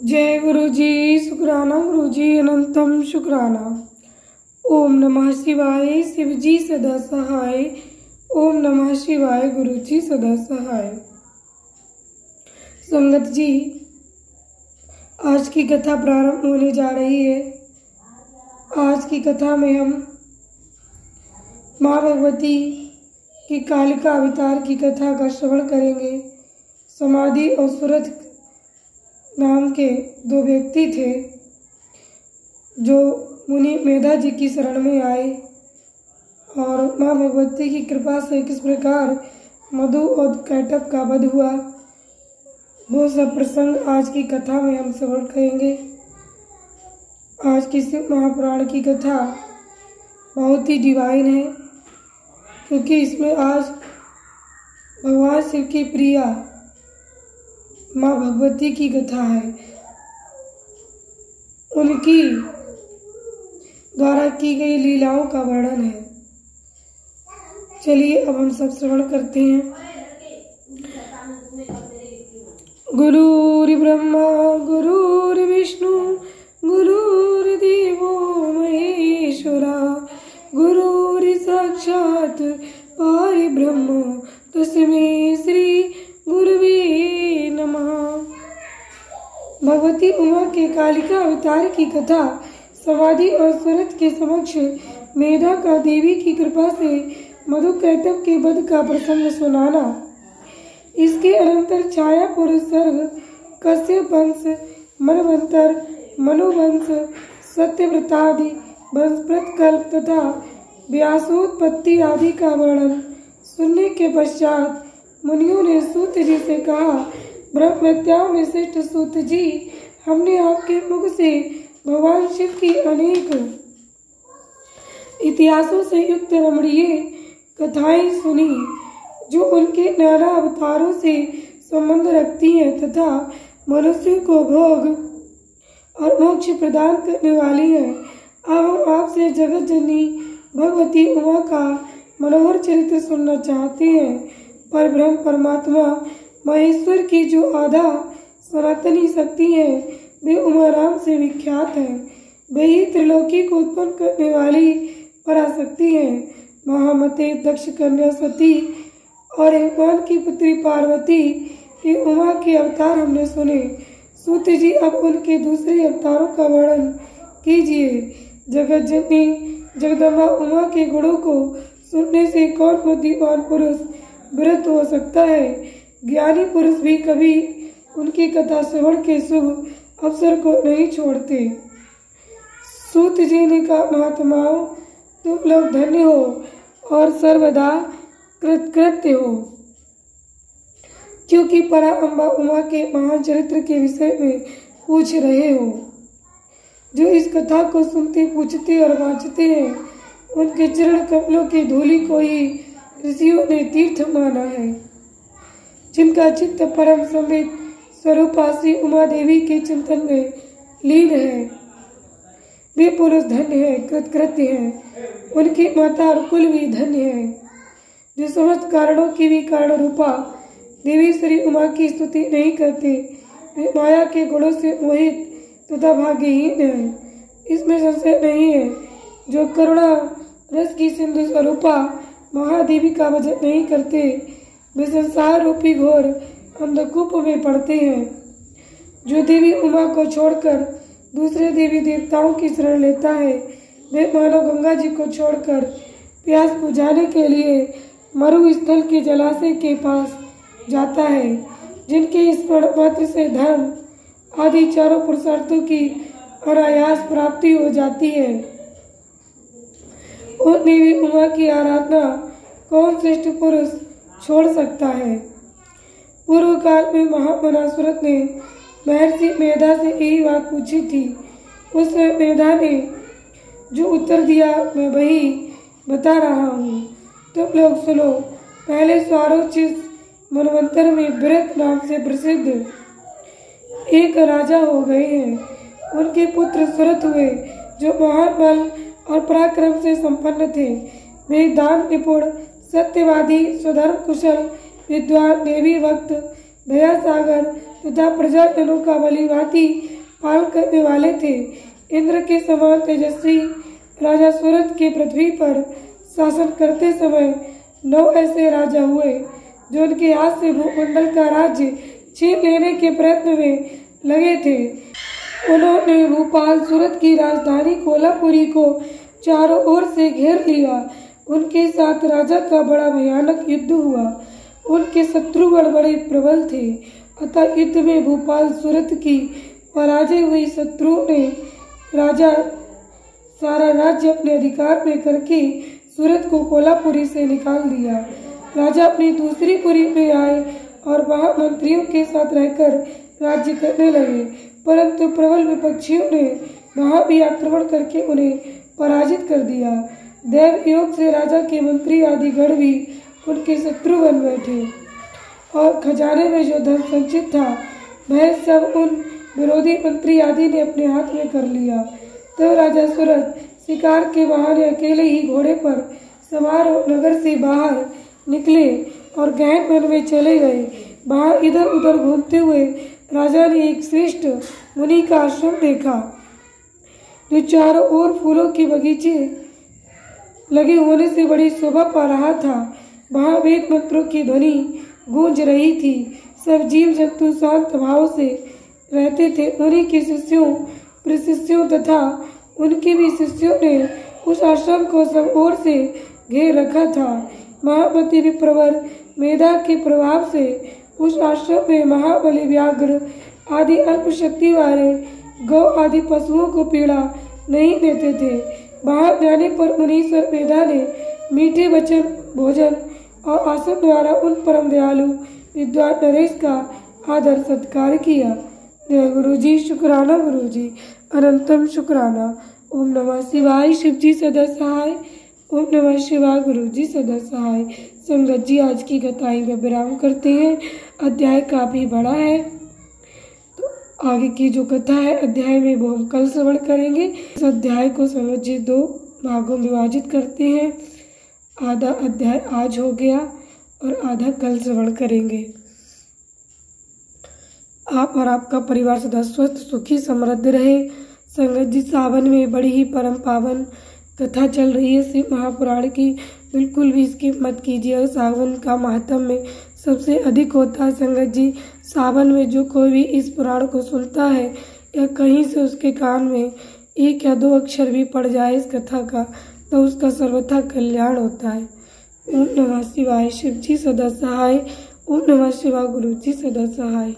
जय गुरु जी। शुक्राना गुरु जी, अनंतम शुक्राना। ओम नमः शिवाय, शिव जी सदा सहाय। ओम नमः शिवाय, गुरु जी सदा सहाय। संगत जी, आज की कथा प्रारंभ होने जा रही है। आज की कथा में हम माँ भगवती की कालिका अवतार की कथा का श्रवण करेंगे। समाधि और सूरत नाम के दो व्यक्ति थे जो मुनि मेधा जी की शरण में आए और माँ भगवती की कृपा से किस प्रकार मधु और कैटभ का वध हुआ, वो सब प्रसंग आज की कथा में हम श्रवण करेंगे। आज की शिव महापुराण की कथा बहुत ही डिवाइन है, क्योंकि इसमें आज भगवान शिव की प्रिया माँ भगवती की कथा है। उनकी द्वारा की गई लीलाओं का वर्णन है। चलिए अब हम सब श्रवण करते हैं। गुरुर्ब्रह्मा गुरुर्विष्णु गुरुर्देवो महेश्वरा, गुरुर्साक्षात् परब्रह्म तस्मै श्री गुरुवे नमः। भगवती उमा के कालिका अवतार की कथा समाधि और सूरत के समक्ष मेधा का देवी की कृपा से मधु कैटभ के वध का प्रसंग सुनाना। इसके अनंतर छाया पुरुष सर्ग, कश्यप वंश, मनवंतर, मनुवंश, सत्यव्रतादि वंशप्रत कल्प तथा व्यासोत्पत्ति आदि का वर्णन सुनने के पश्चात मुनियों ने सूत जी से कहा, ब्रह्मत्याओं में श्रेष्ठ सूत जी, हमने आपके मुख से भगवान शिव की अनेक इतिहासों से युक्त रमणीय कथाएं सुनी, जो उनके नाना अवतारों से संबंध रखती हैं तथा मनुष्य को भोग और मोक्ष प्रदान करने वाली हैं। अब हम आपसे जगत जननी भगवती उमा का मनोहर चरित्र सुनना चाहते हैं। पर ब्रह्म परमात्मा महेश्वर की जो आधा सनातनी शक्ति है, वे उमाराम से विख्यात है। वे ही त्रिलोकी को उत्पन्न करने वाली पराशक्ति है। महामते दक्ष कन्या सती और हिमवान की पुत्री पार्वती के उमा के अवतार हमने सुने। सूत जी, अब उनके दूसरे अवतारों का वर्णन कीजिए। जगत जननी जगदम्बा उमा के गुणों को सुनने से कौन बुद्धिमान पुरुष विरत हो सकता है। ज्ञानी पुरुष भी कभी उनकी कथा श्रवण के शुभ अवसर को नहीं छोड़ते। सूत जी ने कहा, महात्माओं, तुम लोग धन्य हो और सर्वदा कृतकृत्य हो, क्योंकि पराअंबा उमा के महान चरित्र के विषय में पूछ रहे हो। जो इस कथा को सुनते, पूछते और वांचते हैं, उनके चरण कमलों की धूलि को ही ऋषियों ने तीर्थ माना है। जिनका चित्त परम संवित स्वरूपा श्री उमा देवी के चिंतन में लीन है, वे पुरुष धन्य है, कृतकृत्य है। उनकी माता और कुल भी धन्य है। जो समस्त कारणों की भी कारण रूपा देवी श्री उमा की स्तुति नहीं करते, वे माया के गुणों से मोहित तथा भाग्यहीन है, इसमें संशय नहीं है। जो करुणा रस की सिंधु स्वरूपा महादेवी का भजन नहीं करते, वे संसार रूपी घोर अंधकूप में पड़ते हैं। जो देवी उमा को छोड़कर दूसरे देवी देवताओं की शरण लेता है, वे मानो गंगा जी को छोड़कर प्यास बुझाने के लिए मरुस्थल के जलाशय के पास जाता है। जिनके स्मरण मात्र से धर्म आदि चारों पुरुषार्थों की अनायास प्राप्ति हो जाती है, और देवी उमा की आराधना कौन श्रेष्ठ पुरुष छोड़ सकता है। पूर्व काल में महामनासुरत ने महर्षि मेधा से यही बात पूछी थी। उस मेधा ने जो उत्तर दिया, मैं वही बता रहा हूँ। तुम लोग सुनो। पहले स्वारोचित मनवंतर में विरत नाम से प्रसिद्ध एक राजा हो गए हैं। उनके पुत्र सुरत हुए, जो महान बल और पराक्रम से संपन्न थे। वे दान निपुण, सत्यवादी, स्वधर्म कुशल, विद्वान, देवी भक्त, दया सागर तथा प्रजाजनों का बलिभांति पालन करने वाले थे। इंद्र के समान तेजस्वी राजा सूरत के पृथ्वी पर शासन करते समय 9 ऐसे राजा हुए जो उनके हाथ से भूमंडल का राज्य छीन लेने के प्रयत्न में लगे थे। उन्होंने भोपाल सूरत की राजधानी कोल्हापुरी को चारों ओर से घेर लिया। उनके साथ राजा का बड़ा भयानक युद्ध हुआ। उनके शत्रुगण बड़े प्रबल थे, अतः युद्ध में भोपाल सूरत की पराजय हुई। शत्रुओं ने राजा सारा राज्य अपने अधिकार में करके सूरत को कोल्हापुरी से निकाल दिया। राजा अपनी दूसरी पुरी में आए और वहां मंत्रियों के साथ रहकर राज्य करने लगे, परंतु प्रबल विपक्षियों ने वहां भी आक्रमण करके उन्हें पराजित कर दिया। दैव योग से राजा के मंत्री आदि गण भी उनके शत्रु बन बैठे और खजाने में जो धन संचित था वह सब उन विरोधी मंत्री आदि ने अपने हाथ में कर लिया। तो राजा सूरत शिकार के बहाने अकेले ही घोड़े पर सवार नगर से बाहर निकले और गहन वन में चले गए। वहां इधर उधर घूमते हुए राजा ने एक श्रेष्ठ मुनि का आश्रम देखा जो चारों ओर फूलों के बगीचे लगे होने से बड़ी शोभा पा रहा था। वहां वेद मंत्रों की ध्वनि गूंज रही थी। सब जीव जंतु शांत भाव से रहते थे। उन्हीं के शिष्यों प्रशिष्यों तथा उनके भी शिष्यों ने उस आश्रम को सब ओर से घेर रखा था। महामती विप्रवर मेधा के प्रभाव से उस आश्रम में महाबली व्याघ्र आदि अल्प शक्ति वाले गौ आदि पशुओं को पीड़ा नहीं देते थे। वहां जाने पर मुनीश्वर मेधा ने मीठे वचन भोजन और आसन द्वारा उन परम दयालु विद्वान नरेश का आदर सत्कार किया। जय गुरु जी। शुक्राना गुरु जी, अनंतम शुक्राना। ओम नमः शिवाय। शिव जी सदा सहाय। ओम नमः शिवाय। गुरु जी सदा सहाय। संगत जी, आज की कथाएं में विराम करते हैं। अध्याय काफी बड़ा है, तो आगे की जो कथा है अध्याय में वो हम कल श्रवण करेंगे। इस अध्याय को संगत जी 2 भागों में विभाजित करते हैं। आधा अध्याय आज हो गया और आधा कल श्रवण करेंगे। आप और आपका परिवार सदा स्वस्थ सुखी समृद्ध रहे। संगत जी, सावन में बड़ी ही परम पावन कथा चल रही है शिव महापुराण की। बिल्कुल भी स्किप मत कीजिए। सावन का महात्म्य में सबसे अधिक होता है। संगत जी, सावन में जो कोई भी इस पुराण को सुनता है या कहीं से उसके कान में 1 या 2 अक्षर भी पड़ जाए इस कथा का, तो उसका सर्वथा कल्याण होता है। ओम नमः शिवाय। शिव जी सदा सहाय। ओम नमः शिवाय। गुरु जी सदा सहाय।